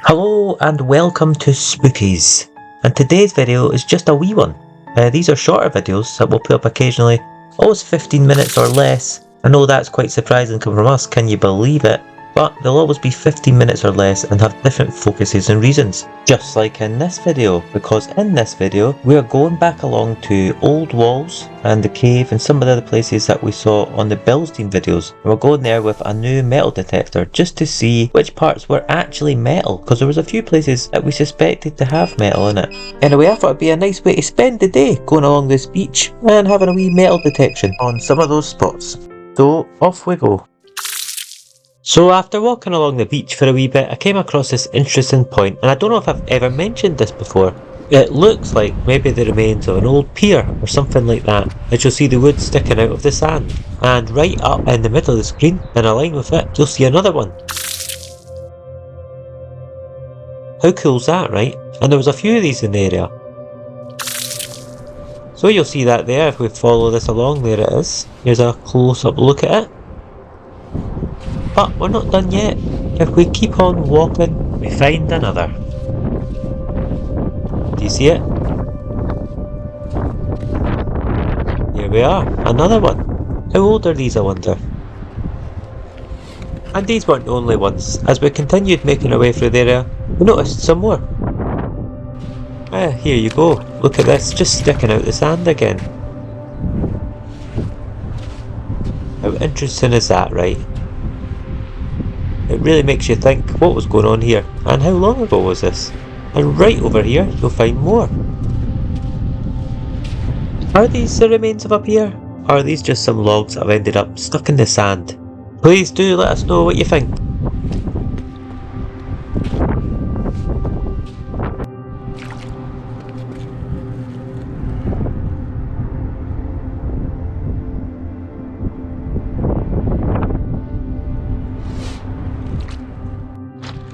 Hello and welcome to Spookies, and today's video is just a wee one. These are shorter videos that we'll put up occasionally, always 15 minutes or less. I know that's quite surprising coming from us, can you believe it? But they'll always be 15 minutes or less and have different focuses and reasons. Just like in this video, because in this video we are going back along to old walls and the cave and some of the other places that we saw on the Bilsdean videos. And we're going there with a new metal detector just to see which parts were actually metal, because there was a few places that we suspected to have metal in it. Anyway, I thought it'd be a nice way to spend the day going along this beach and having a wee metal detection on some of those spots. So off we go. So after walking along the beach for a wee bit, I came across this interesting point, and I don't know if I've ever mentioned this before. It looks like maybe the remains of an old pier or something like that, as you'll see the wood sticking out of the sand. And right up in the middle of the screen, in a line with it, you'll see another one. How cool's that, right? And there was a few of these in the area. So you'll see that there if we follow this along, there it is. Here's a close-up look at it. But we're not done yet. If we keep on walking, we find another. Do you see it? Here we are, another one. How old are these, I wonder? And these weren't the only ones. As we continued making our way through the area, we noticed some more. Here you go. Look at this, just sticking out the sand again. How interesting is that, right? It really makes you think what was going on here and how long ago was this. And right over here you'll find more. Are these the remains of a pier? Or are these just some logs that have ended up stuck in the sand? Please do let us know what you think.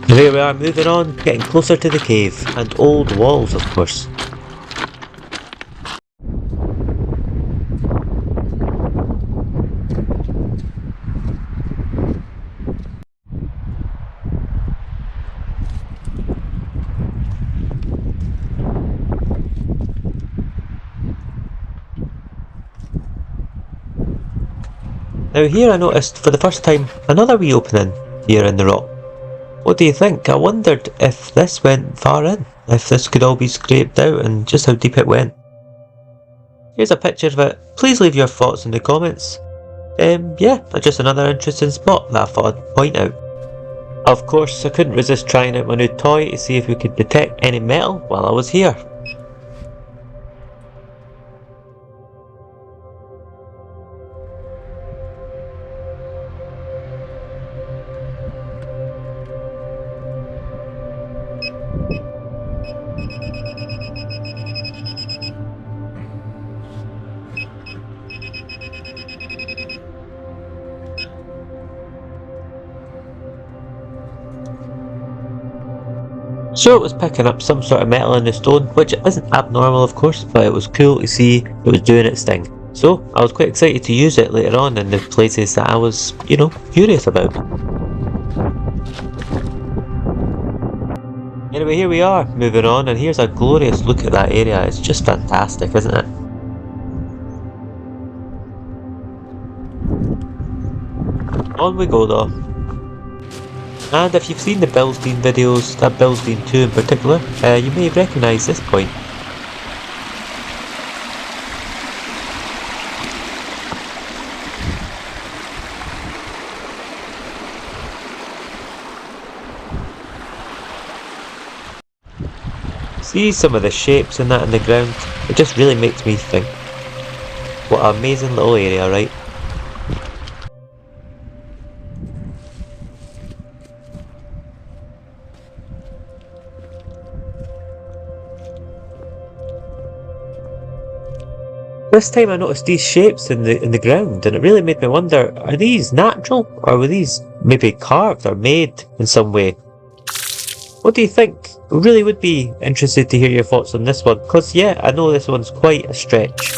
Here we are, moving on, getting closer to the cave, and old walls of course. Now here I noticed for the first time another wee opening here in the rock. What do you think? I wondered if this went far in, if this could all be scraped out and just how deep it went. Here's a picture of it. Please leave your thoughts in the comments. Yeah, just another interesting spot that I thought I'd point out. Of course, I couldn't resist trying out my new toy to see if we could detect any metal while I was here. So it was picking up some sort of metal in the stone, which isn't abnormal of course, but it was cool to see it was doing its thing. So I was quite excited to use it later on in the places that I was, curious about. Anyway, here we are, moving on, and here's a glorious look at that area. It's just fantastic, isn't it? On we go though. And if you've seen the Bilsdean videos, that Bilsdean 2 in particular, you may recognise this point. See some of the shapes and that in the ground? It just really makes me think. What an amazing little area, right? This time I noticed these shapes in the ground, and it really made me wonder, are these natural, or were these maybe carved or made in some way? What do you think? I really would be interested to hear your thoughts on this one, because yeah, I know this one's quite a stretch.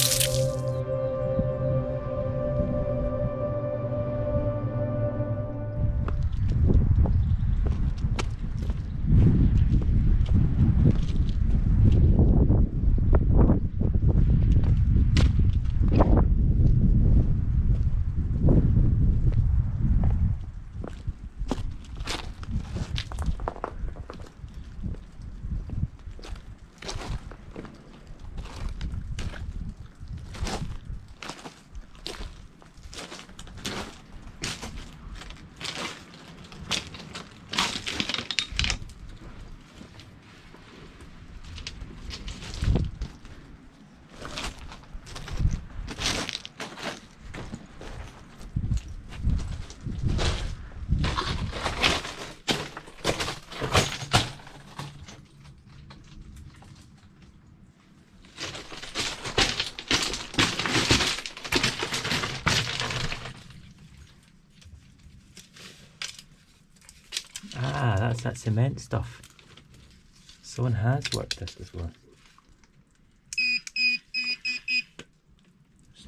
Ah, that's that cement stuff. Someone has worked this before.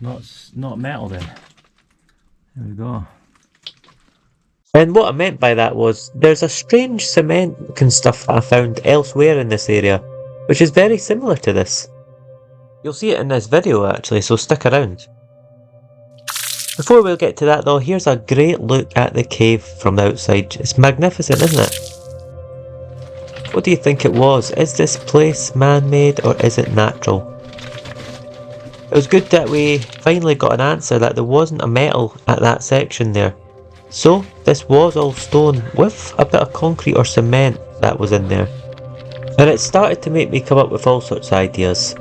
It's not metal then. There we go. And what I meant by that was, there's a strange cement looking stuff I found elsewhere in this area, which is very similar to this. You'll see it in this video actually, so stick around. Before we get to that though, here's a great look at the cave from the outside. It's magnificent, isn't it? What do you think it was? Is this place man-made or is it natural? It was good that we finally got an answer that there wasn't a metal at that section there. So this was all stone with a bit of concrete or cement that was in there. And it started to make me come up with all sorts of ideas.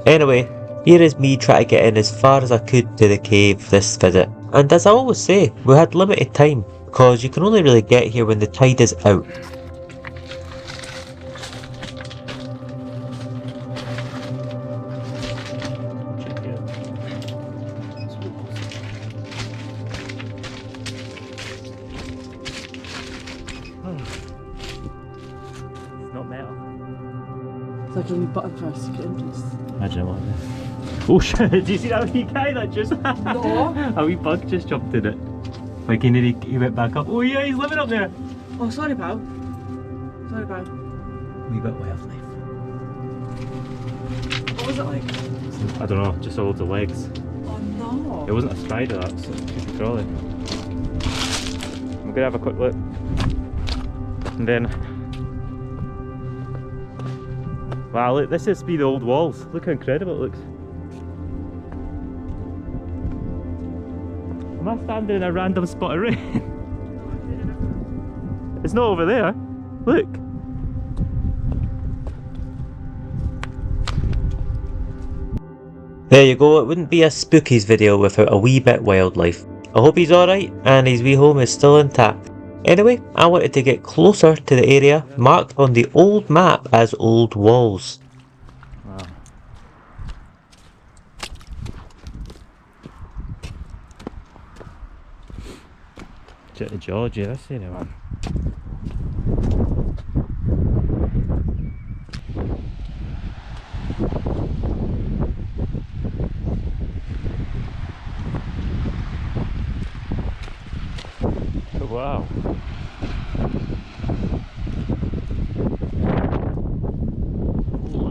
Anyway, here is me trying to get in as far as I could to the cave this visit. And as I always say, we had limited time because you can only really get here when the tide is out. Not metal. It's like a wee button for a secret entrance. Imagine what it is. Oh shit, did you see that wee guy that just... No. A wee bug just jumped in it. Like he went back up. Oh yeah, he's living up there. Oh, sorry, pal. Sorry, pal. Wee bit wildlife. What was it like? I don't know, just loads of legs. Oh no. It wasn't a spider, that's a creepy crawly. I'm gonna have a quick look. And then... Wow, look, this is be the old walls. Look how incredible it looks. Am I standing in a random spot of rain? It's not over there. Look. There you go, it wouldn't be a Spookies video without a wee bit wildlife. I hope he's alright and his wee home is still intact. Anyway, I wanted to get closer to the area marked on the old map as Old Walls. Wow. Check the Georgia, this area, man. Wow.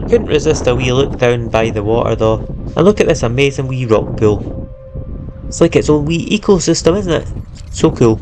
Couldn't resist a wee look down by the water though, and look at this amazing wee rock pool. It's like its own wee ecosystem, isn't it? So cool.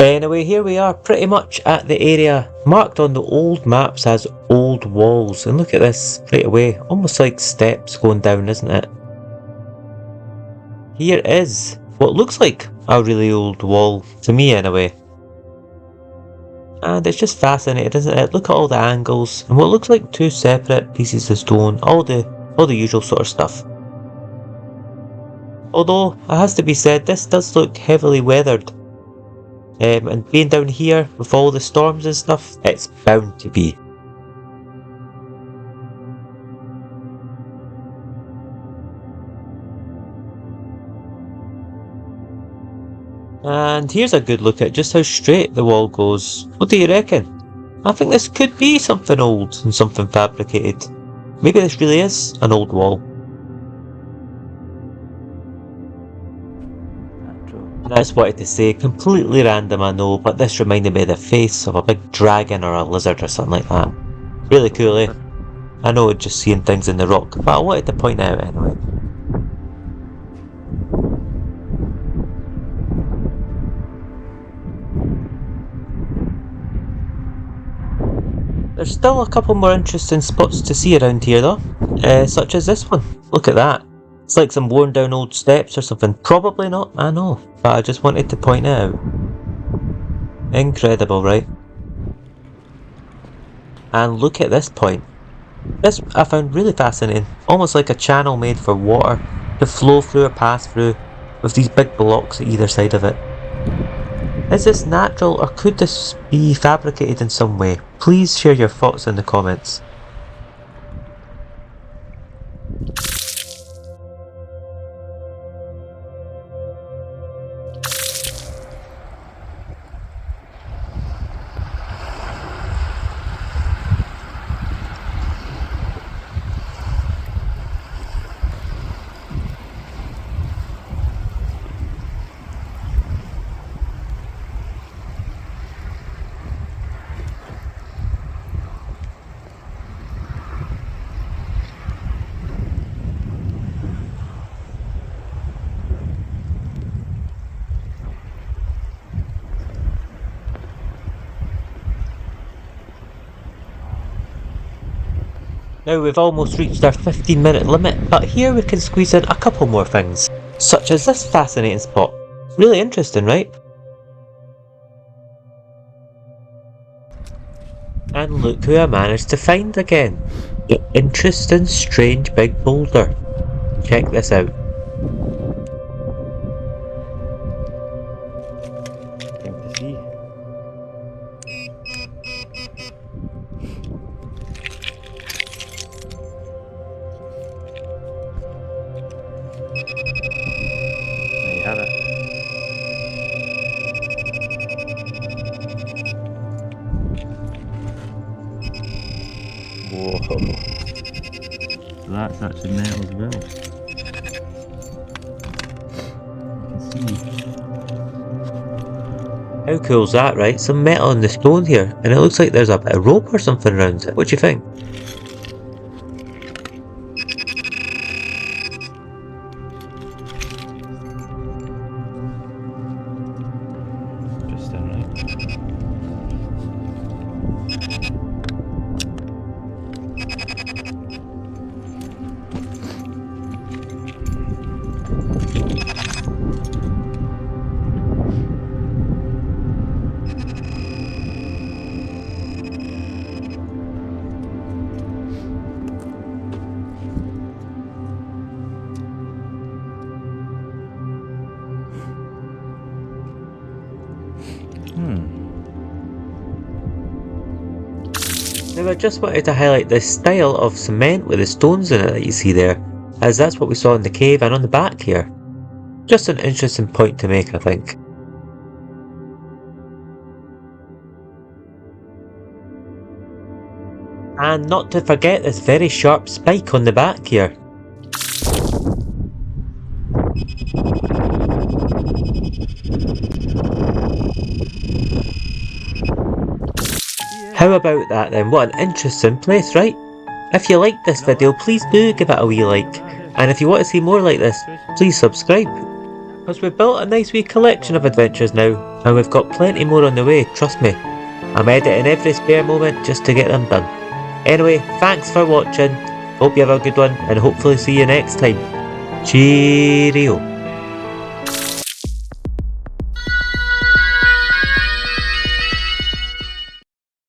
Anyway, here we are pretty much at the area marked on the old maps as Old Walls, and look at this right away, almost like steps going down, isn't it? Here is what looks like a really old wall, to me anyway. And it's just fascinating, isn't it? Look at all the angles and what looks like two separate pieces of stone, all the usual sort of stuff. Although, it has to be said, this does look heavily weathered. And being down here with all the storms and stuff, it's bound to be. And here's a good look at just how straight the wall goes. What do you reckon? I think this could be something old and something fabricated. Maybe this really is an old wall. And I just wanted to say, completely random I know, but this reminded me of the face of a big dragon or a lizard or something like that. Really cool, eh? I know it's just seeing things in the rock, but I wanted to point it out anyway. There's still a couple more interesting spots to see around here though, such as this one. Look at that. It's like some worn down old steps or something. Probably not, I know, but I just wanted to point it out. Incredible, right? And look at this point. This I found really fascinating. Almost like a channel made for water to flow through or pass through. with these big blocks at either side of it. Is this natural or could this be fabricated in some way? Please share your thoughts in the comments. Now we've almost reached our 15-minute limit, but here we can squeeze in a couple more things, such as this fascinating spot. Really interesting, right? And look who I managed to find again. The interesting, strange big boulder. Check this out. Thing to see. There you have it. Whoa. So that's actually metal as well. You can see. How cool is that, right? Some metal in the stone here, and it looks like there's a bit of rope or something around it. What do you think? Interesting, right? Now I just wanted to highlight this style of cement with the stones in it that you see there, as that's what we saw in the cave and on the back here. Just an interesting point to make, I think. And not to forget this very sharp spike on the back here. How about that then? What an interesting place, right? If you liked this video, please do give it a wee like. And if you want to see more like this, please subscribe. Because we've built a nice wee collection of adventures now, and we've got plenty more on the way, trust me. I'm editing every spare moment just to get them done. Anyway, thanks for watching, hope you have a good one, and hopefully see you next time. Cheerio.